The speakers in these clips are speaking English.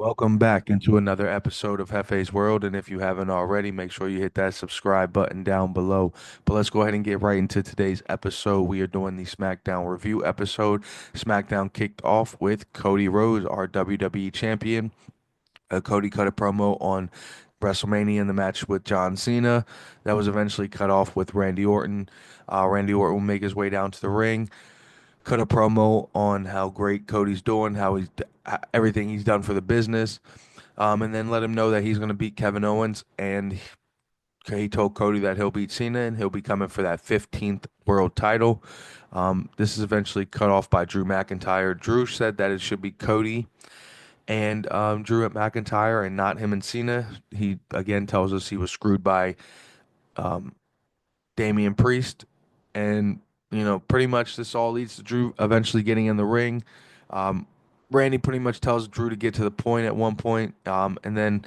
Welcome back into another episode of Hefe's World. And if you haven't already, make sure you hit that subscribe button down below. But let's go ahead and get right into today's episode. We are doing the Smackdown review episode. Smackdown kicked off with Cody Rhodes, our WWE champion. Cody cut a promo on WrestleMania in the match with John Cena. That was eventually cut off with Randy Orton. Randy Orton will make his way down to the ring, cut a promo on how great Cody's doing, everything he's done for the business, and then let him know that he's going to beat Kevin Owens. And he told Cody that he'll beat Cena and he'll be coming for that 15th world title. This is eventually cut off by Drew McIntyre. Drew said that it should be Cody and Drew McIntyre and not him and Cena. He again tells us he was screwed by um, Damien Priest, and pretty much this all leads to Drew eventually getting in the ring. Um, Randy pretty much tells Drew to get to the point at one point, and then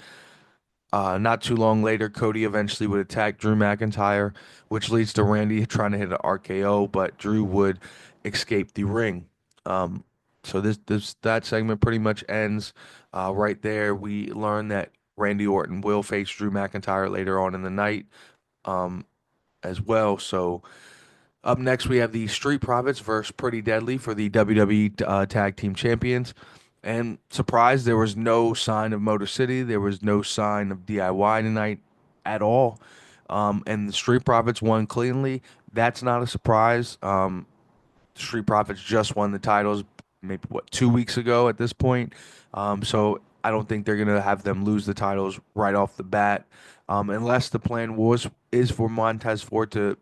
not too long later, Cody eventually would attack Drew McIntyre, which leads to Randy trying to hit an RKO, but Drew would escape the ring. Um, so that segment pretty much ends right there. We learn that Randy Orton will face Drew McIntyre later on in the night. Um, as well. So up next, we have the Street Profits versus Pretty Deadly for the WWE Tag Team Champions. And surprise, there was no sign of Motor City. There was no sign of DIY tonight at all. And the Street Profits won cleanly. That's not a surprise. Street Profits just won the titles maybe 2 weeks ago at this point. So I don't think they're gonna have them lose the titles right off the bat, unless the plan was is for Montez Ford to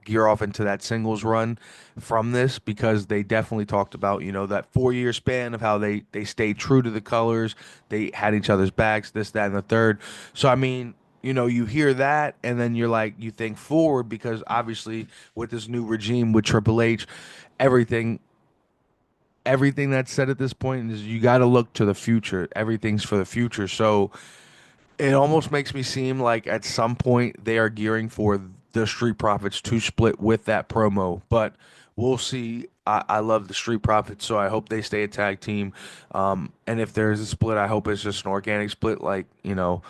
gear off into that singles run from this, because they definitely talked about that 4 year span of how they stayed true to the colors, they had each other's backs, this, that, and the third. So I mean, you hear that and then you think forward, because obviously with this new regime with Triple H, everything everything that's said at this point is you got to look to the future. Everything's for the future. So it almost makes me seem like at some point they are gearing for the Street Profits to split with that promo, but we'll see. I love the Street Profits, so I hope they stay a tag team. And if there is a split, I hope it's just an organic split, like, so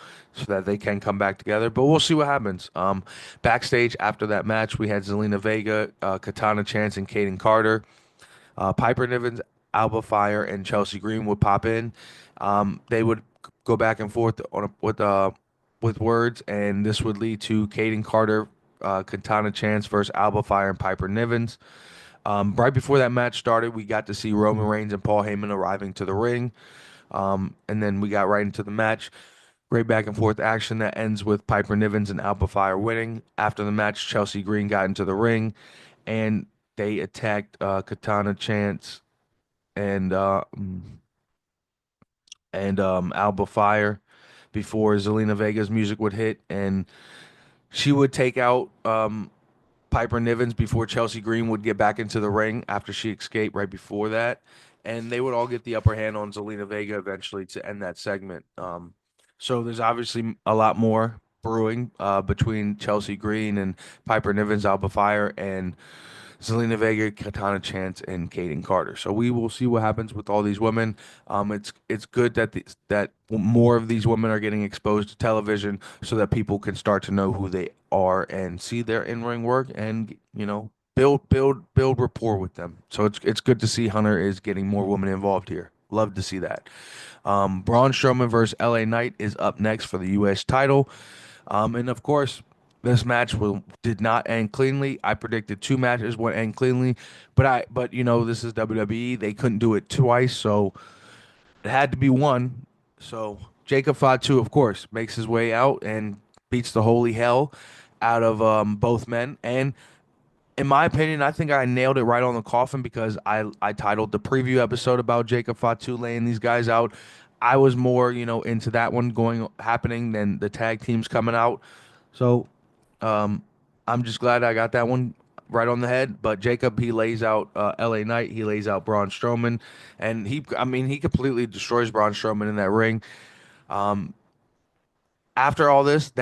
that they can come back together. But we'll see what happens. Backstage after that match, we had Zelina Vega, Katana Chance, and Kaden Carter. Piper Nivens, Alba Fire, and Chelsea Green would pop in. They would go back and forth with words, and this would lead to Caden Carter, Katana Chance versus Alba Fire and Piper Nivens. Right before that match started, we got to see Roman Reigns and Paul Heyman arriving to the ring, and then we got right into the match. Great back and forth action that ends with Piper Nivens and Alba Fire winning. After the match, Chelsea Green got into the ring, and they attacked Katana Chance and Alba Fire before Zelina Vega's music would hit, and she would take out Piper Nivens before Chelsea Green would get back into the ring after she escaped right before that, and they would all get the upper hand on Zelina Vega eventually to end that segment. So there's obviously a lot more brewing between Chelsea Green and Piper Nivens, Alba Fire, and Zelina Vega, Katana Chance, and Kaden Carter. So we will see what happens with all these women. It's good that that more of these women are getting exposed to television, so that people can start to know who they are and see their in ring work, and build rapport with them. So it's good to see Hunter is getting more women involved here. Love to see that. Braun Strowman versus LA Knight is up next for the U.S. title. And of course, this match did not end cleanly. I predicted two matches would end cleanly, but this is WWE. They couldn't do it twice, so it had to be one. So Jacob Fatu, of course, makes his way out and beats the holy hell out of both men. And in my opinion, I think I nailed it right on the coffin, because I titled the preview episode about Jacob Fatu laying these guys out. I was more, into that one happening than the tag teams coming out. So um, I'm just glad I got that one right on the head. But Jacob, he lays out LA Knight, he lays out Braun Strowman, and I mean, he completely destroys Braun Strowman in that ring. Um, After all this,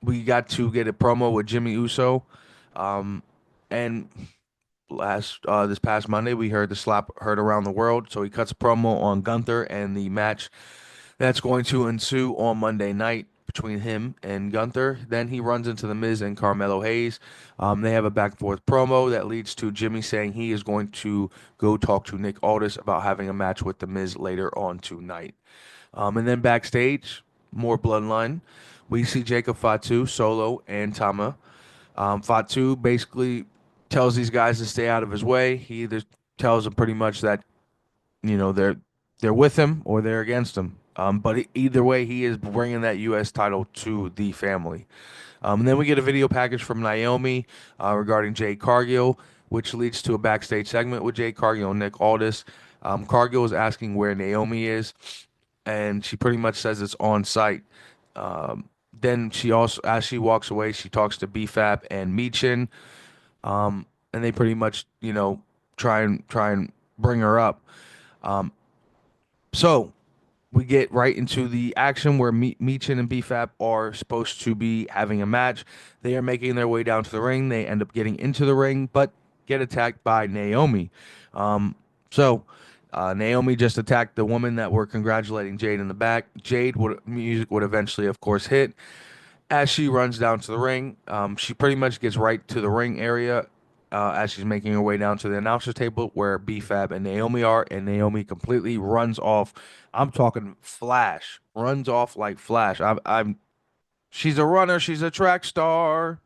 we got to get a promo with Jimmy Uso, um, and this past Monday, we heard the slap heard around the world. So he cuts a promo on Gunther and the match that's going to ensue on Monday night between him and Gunther. Then he runs into The Miz and Carmelo Hayes. They have a back and forth promo that leads to Jimmy saying he is going to go talk to Nick Aldis about having a match with The Miz later on tonight. And then backstage, more bloodline. We see Jacob Fatu, Solo, and Tama. Fatu basically tells these guys to stay out of his way. He either tells them pretty much that they're with him or they're against him. But either way, he is bringing that U.S. title to the family. And then we get a video package from Naomi regarding Jade Cargill, which leads to a backstage segment with Jade Cargill and Nick Aldis. Cargill is asking where Naomi is, and she pretty much says it's on site. Then she also, as she walks away, she talks to BFAP and Michin, and they pretty much, try and bring her up. So we get right into the action where Michin and BFAP are supposed to be having a match. They are making their way down to the ring. They end up getting into the ring, but get attacked by Naomi. Naomi just attacked the woman that were congratulating Jade in the back. Music would eventually, of course, hit. As she runs down to the ring, she pretty much gets right to the ring area as she's making her way down to the announcer table where BFAB and Naomi are, and Naomi completely runs off. I'm talking Flash, runs off like Flash. She's a runner, she's a track star.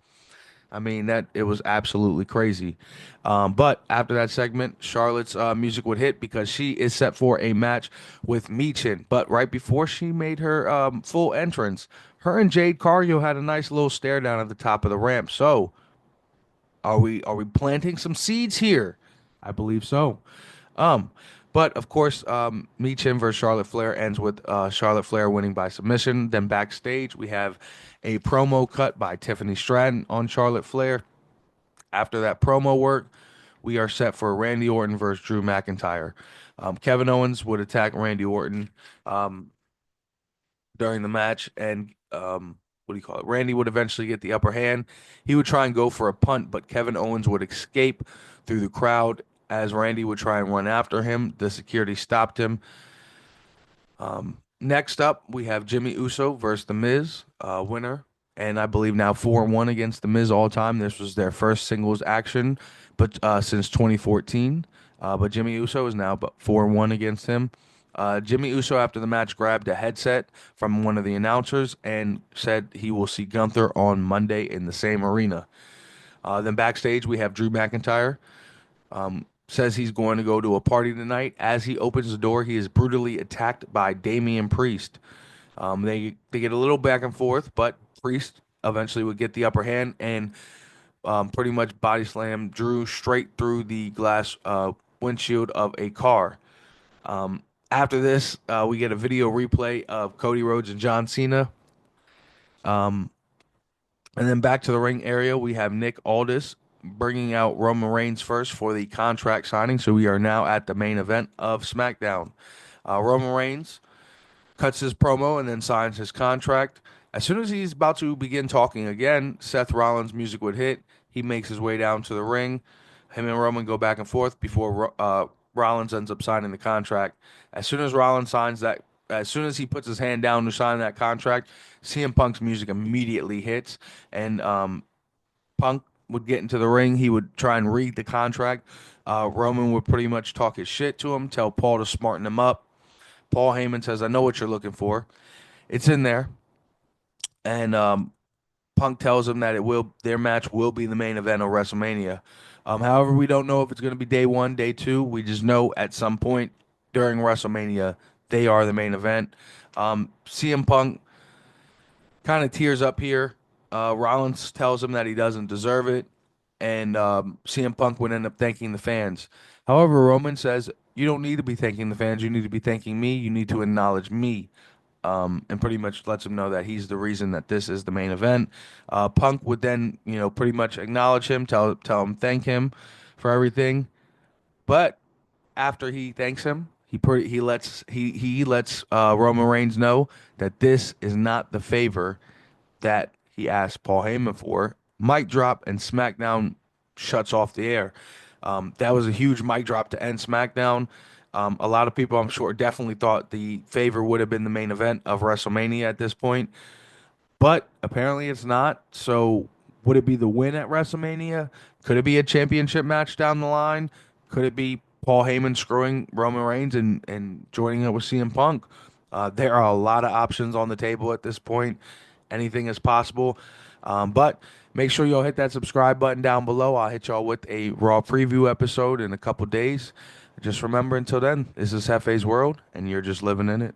I mean, that it was absolutely crazy. But after that segment, Charlotte's music would hit because she is set for a match with Michin. But right before she made her full entrance, her and Jade Cargill had a nice little stare down at the top of the ramp. So, are we planting some seeds here? I believe so. Um, but of course, Michin versus Charlotte Flair ends with Charlotte Flair winning by submission. Then backstage, we have a promo cut by Tiffany Stratton on Charlotte Flair. After that promo work, we are set for Randy Orton versus Drew McIntyre. Kevin Owens would attack Randy Orton during the match, and what do you call it? Randy would eventually get the upper hand. He would try and go for a punt, but Kevin Owens would escape through the crowd as Randy would try and run after him. The security stopped him. Next up, we have Jimmy Uso versus The Miz, winner, and I believe now 4-1 against The Miz all time. This was their first singles action, but since 2014. But Jimmy Uso is now 4-1 against him. Jimmy Uso, after the match, grabbed a headset from one of the announcers and said he will see Gunther on Monday in the same arena. Then backstage, we have Drew McIntyre. Says he's going to go to a party tonight. As he opens the door, he is brutally attacked by Damien Priest. They get a little back and forth, but Priest eventually would get the upper hand and pretty much body slam Drew straight through the glass windshield of a car. After this, we get a video replay of Cody Rhodes and John Cena. And then back to the ring area, we have Nick Aldis bringing out Roman Reigns first for the contract signing. So we are now at the main event of SmackDown. Roman Reigns cuts his promo and then signs his contract. As soon as he's about to begin talking again, Seth Rollins' music would hit. He makes his way down to the ring. Him and Roman go back and forth before Rollins ends up signing the contract. As soon as Rollins signs that, as soon as he puts his hand down to sign that contract, CM Punk's music immediately hits, and Punk would get into the ring. He would try and read the contract. Roman would pretty much talk his shit to him, tell Paul to smarten him up. Paul Heyman says, "I know what you're looking for. It's in there." And Punk tells him that their match will be the main event of WrestleMania. However, we don't know if it's going to be day one, day two. We just know at some point during WrestleMania they are the main event. CM Punk kind of tears up here. Rollins tells him that he doesn't deserve it, and CM Punk would end up thanking the fans. However, Roman says, "You don't need to be thanking the fans. You need to be thanking me. You need to acknowledge me." And pretty much lets him know that he's the reason that this is the main event. Punk would then, pretty much acknowledge him, tell him, thank him for everything. But after he thanks him, he lets Roman Reigns know that this is not the favor that he asked Paul Heyman for. Mic drop, and SmackDown shuts off the air. That was a huge mic drop to end SmackDown. A lot of people, I'm sure, definitely thought the favor would have been the main event of WrestleMania at this point, but apparently it's not. So, would it be the win at WrestleMania? Could it be a championship match down the line? Could it be Paul Heyman screwing Roman Reigns and joining it with CM Punk? There are a lot of options on the table at this point. Anything is possible. But make sure y'all hit that subscribe button down below. I'll hit y'all with a Raw preview episode in a couple days. Just remember, until then, this is Hefe's World, and you're just living in it.